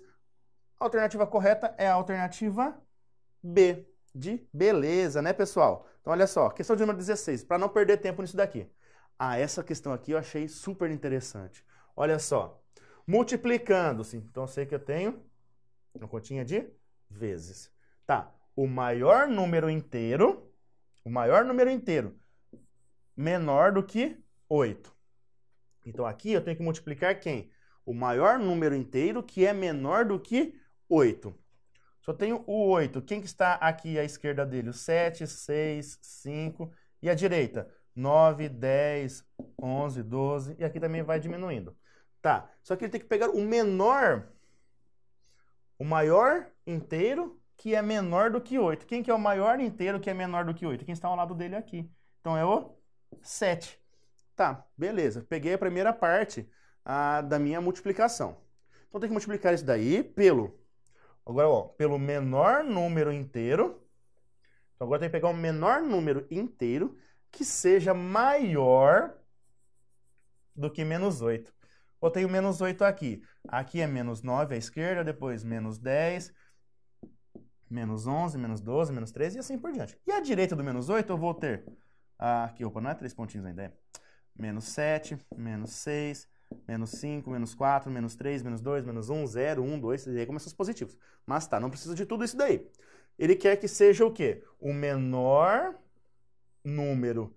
a alternativa correta é a alternativa B, de beleza, né, pessoal? Então, olha só, questão de número 16, para não perder tempo nisso daqui. Ah, essa questão aqui eu achei super interessante. Olha só, multiplicando-se. Então, eu sei que eu tenho uma continha de vezes. Tá, o maior número inteiro menor do que 8. Então, aqui eu tenho que multiplicar quem? O maior número inteiro que é menor do que 8. Se eu tenho o 8, quem que está aqui à esquerda dele? O 7, 6, 5. E à direita? 9, 10, 11, 12. E aqui também vai diminuindo. Tá, só que ele tem que pegar o maior inteiro que é menor do que 8. Quem que é o maior inteiro que é menor do que 8? Quem está ao lado dele aqui. Então é o 7. Tá, beleza. Peguei a primeira parte da minha multiplicação. Então tem que multiplicar isso daí pelo menor número inteiro. Então agora tem que pegar um menor número inteiro que seja maior do que menos 8. Eu tenho menos 8 aqui. Aqui é menos 9 à esquerda, depois menos 10, menos 11, menos 12, menos 13 e assim por diante. E à direita do menos 8 eu vou ter, aqui, opa, não é 3 pontinhos ainda, é menos 7, menos 6, menos 5, menos 4, menos 3, menos 2, menos 1, 0, 1, 2, e aí começam os positivos. Mas tá, não precisa de tudo isso daí. Ele quer que seja o quê? O menor número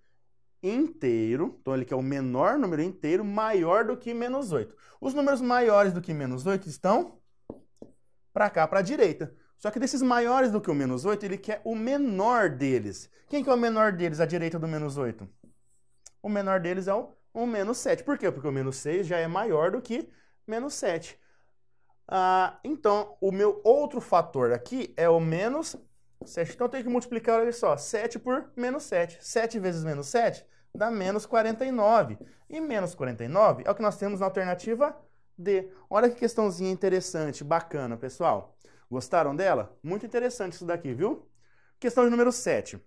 inteiro, então ele quer o menor número inteiro maior do que menos 8. Os números maiores do que menos 8 estão para cá, para a direita. Só que desses maiores do que o menos 8, ele quer o menor deles. Quem que é o menor deles à direita do menos 8? O menor deles é o menos 7. Por quê? Porque o menos 6 já é maior do que menos 7. Então, o meu outro fator aqui é o menos 7. Então, eu tenho que multiplicar, olha só, 7 por menos 7. 7 vezes menos 7 dá menos 49. E menos 49 é o que nós temos na alternativa D. Olha que questãozinha interessante, bacana, pessoal. Gostaram dela? Muito interessante isso daqui, viu? Questão de número 7.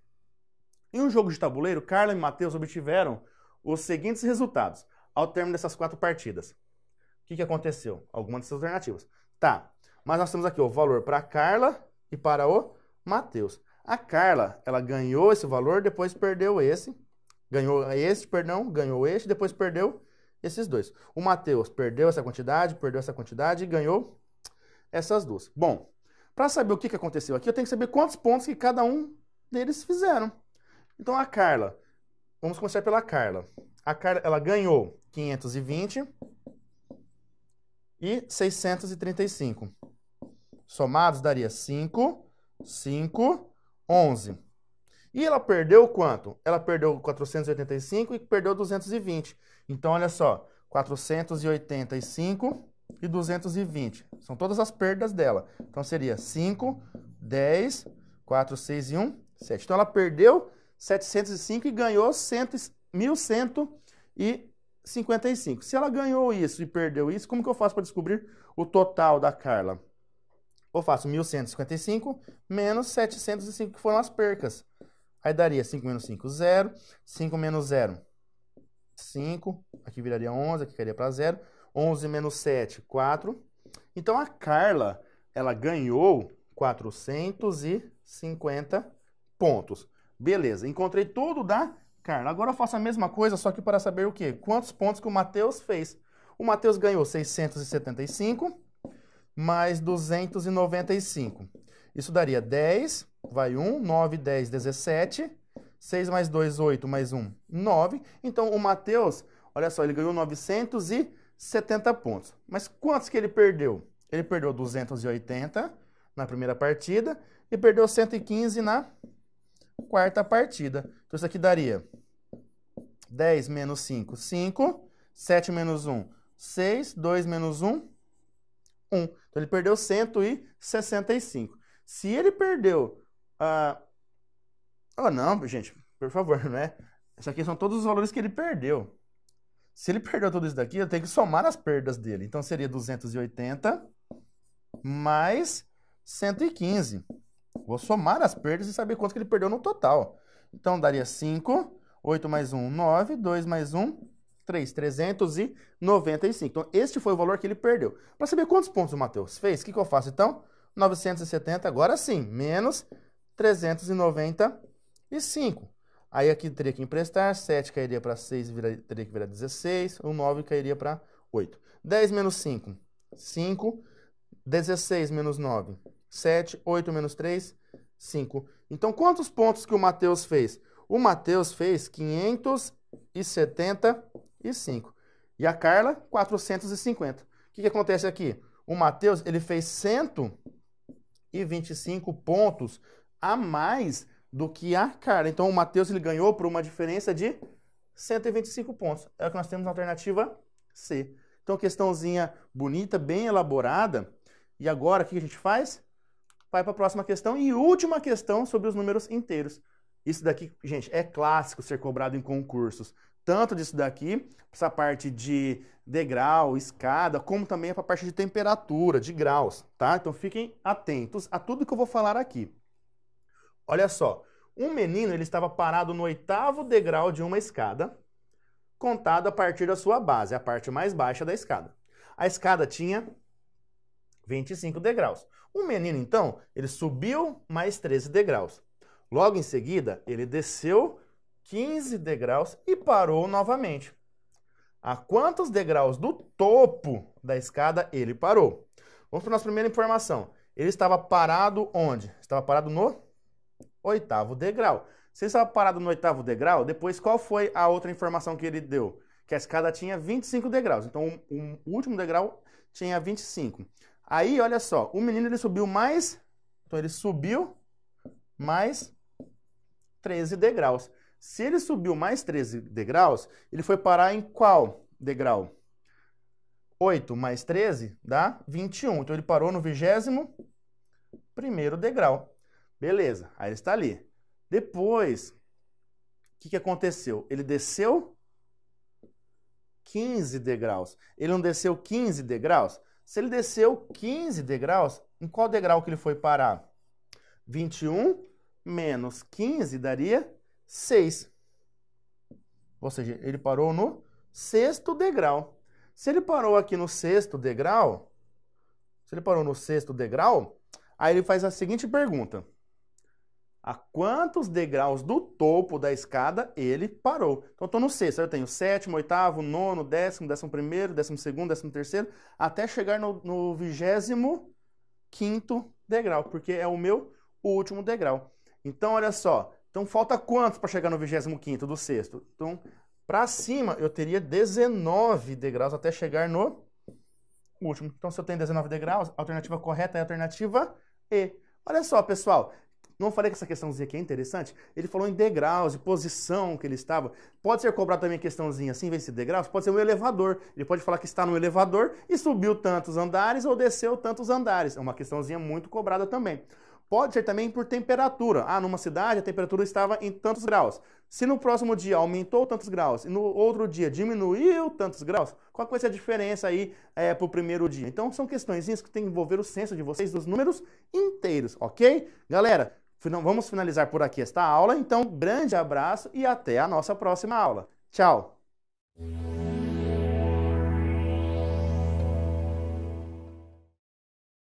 Em um jogo de tabuleiro, Carla e Matheus obtiveram os seguintes resultados ao término dessas 4 partidas. O que aconteceu? Algumas dessas alternativas. Tá, mas nós temos aqui o valor para a Carla e para o Matheus. A Carla, ela ganhou esse valor, depois perdeu esse. Ganhou este, depois perdeu esses dois. O Matheus perdeu essa quantidade e ganhou essas duas. Bom, para saber o que aconteceu aqui, eu tenho que saber quantos pontos que cada um deles fizeram. Então, a Carla, vamos começar pela Carla. A Carla, ela ganhou 520 e 635. Somados daria 5, 5, 11. E ela perdeu quanto? Ela perdeu 485 e perdeu 220. Então, olha só, 485 e 220. São todas as perdas dela. Então, seria 5, 10, 4, 6 e 1, 7. Então, ela perdeu 705 e ganhou 1.155. Se ela ganhou isso e perdeu isso, como que eu faço para descobrir o total da Carla? eu faço 1.155 menos 705, que foram as percas. Aí daria 5 menos 5, 0. 5 menos 0, 5. Aqui viraria 11, aqui cairia para 0. 11 menos 7, 4. Então, a Carla, ela ganhou 450 pontos. Beleza, encontrei tudo da Carla. Agora eu faço a mesma coisa, só que para saber o quê? Quantos pontos que o Matheus fez. O Matheus ganhou 675 mais 295. Isso daria 10, vai 1, 9, 10, 17. 6 mais 2, 8, mais 1, 9. Então, o Matheus, olha só, ele ganhou 970 pontos. Mas quantos que ele perdeu? Ele perdeu 280 na primeira partida e perdeu 115 na quarta partida. Então, isso aqui daria 10 menos 5, 5. 7 menos 1, 6. 2 menos 1, 1. Então, ele perdeu 165. Se ele perdeu... Oh, não, gente, por favor, né? Isso aqui são todos os valores que ele perdeu. Se ele perdeu tudo isso daqui, eu tenho que somar as perdas dele. Então, seria 280 mais 115. Vou somar as perdas e saber quanto que ele perdeu no total. Então, daria 5, 8 mais 1, 9, 2 mais 1, 3, 395. Então, este foi o valor que ele perdeu. Para saber quantos pontos o Matheus fez, o que eu faço, então? 970, agora sim, menos 395. Aí aqui teria que emprestar, 7 cairia para 6, teria que virar 16, o 9 cairia para 8. 10 menos 5, 5. 16 menos 9, 7. 8 menos 3, 5. Então, quantos pontos que o Matheus fez? O Matheus fez 575. E a Carla, 450. O que acontece aqui? O Matheus, ele fez 125 pontos a mais do que a Carla. Então, o Matheus, ele ganhou por uma diferença de 125 pontos. É o que nós temos na alternativa C. Então, questãozinha bonita, bem elaborada. E agora, o que a gente faz? Vai para a próxima questão e última questão sobre os números inteiros. Isso daqui, gente, é clássico ser cobrado em concursos. Tanto disso daqui, essa parte de degrau, escada, como também para a parte de temperatura, de graus, tá? Então, fiquem atentos a tudo que eu vou falar aqui. Olha só, um menino, ele estava parado no 8º degrau de uma escada, contado a partir da sua base, a parte mais baixa da escada. A escada tinha 25 degraus. O menino, então, ele subiu mais 13 degraus. Logo em seguida, ele desceu 15 degraus e parou novamente. A quantos degraus do topo da escada ele parou? Vamos para a nossa primeira informação. Ele estava parado onde? Estava parado no 8º degrau. Se ele estava parado no 8º degrau, depois qual foi a outra informação que ele deu? Que a escada tinha 25 degraus. Então, o último degrau tinha 25. Aí, olha só, o menino ele subiu mais, então ele subiu mais 13 degraus. Se ele subiu mais 13 degraus, ele foi parar em qual degrau? 8 mais 13 dá 21. Então, ele parou no 21º degrau. Beleza, aí ele está ali. Depois, o que aconteceu? Ele desceu 15 degraus. Ele não desceu 15 degraus? Se ele desceu 15 degraus, em qual degrau que ele foi parar? 21 menos 15 daria 6. Ou seja, ele parou no 6º degrau. Se ele parou aqui no 6º degrau, aí ele faz a seguinte pergunta. A quantos degraus do topo da escada ele parou? Então, eu estou no 6º, eu tenho 7º, 8º, 9º, 10º, 11º, 12º, 13º, até chegar no 25º degrau, porque é o meu último degrau. Então, olha só, então falta quantos para chegar no 25º do 6º? Então, para cima, eu teria 19 degraus até chegar no último. Então, se eu tenho 19 degraus, a alternativa correta é a alternativa E. Olha só, pessoal. Não falei que essa questãozinha aqui é interessante? Ele falou em degraus, de posição que ele estava. Pode ser cobrado também a questãozinha assim, em vez de degraus, pode ser um elevador. Ele pode falar que está no elevador e subiu tantos andares ou desceu tantos andares. É uma questãozinha muito cobrada também. Pode ser também por temperatura. Ah, numa cidade a temperatura estava em tantos graus. Se no próximo dia aumentou tantos graus e no outro dia diminuiu tantos graus, qual vai ser a diferença aí para o primeiro dia? Então são questões que tem que envolver o senso de vocês dos números inteiros, ok? Galera, vamos finalizar por aqui esta aula. Então, grande abraço e até a nossa próxima aula. Tchau!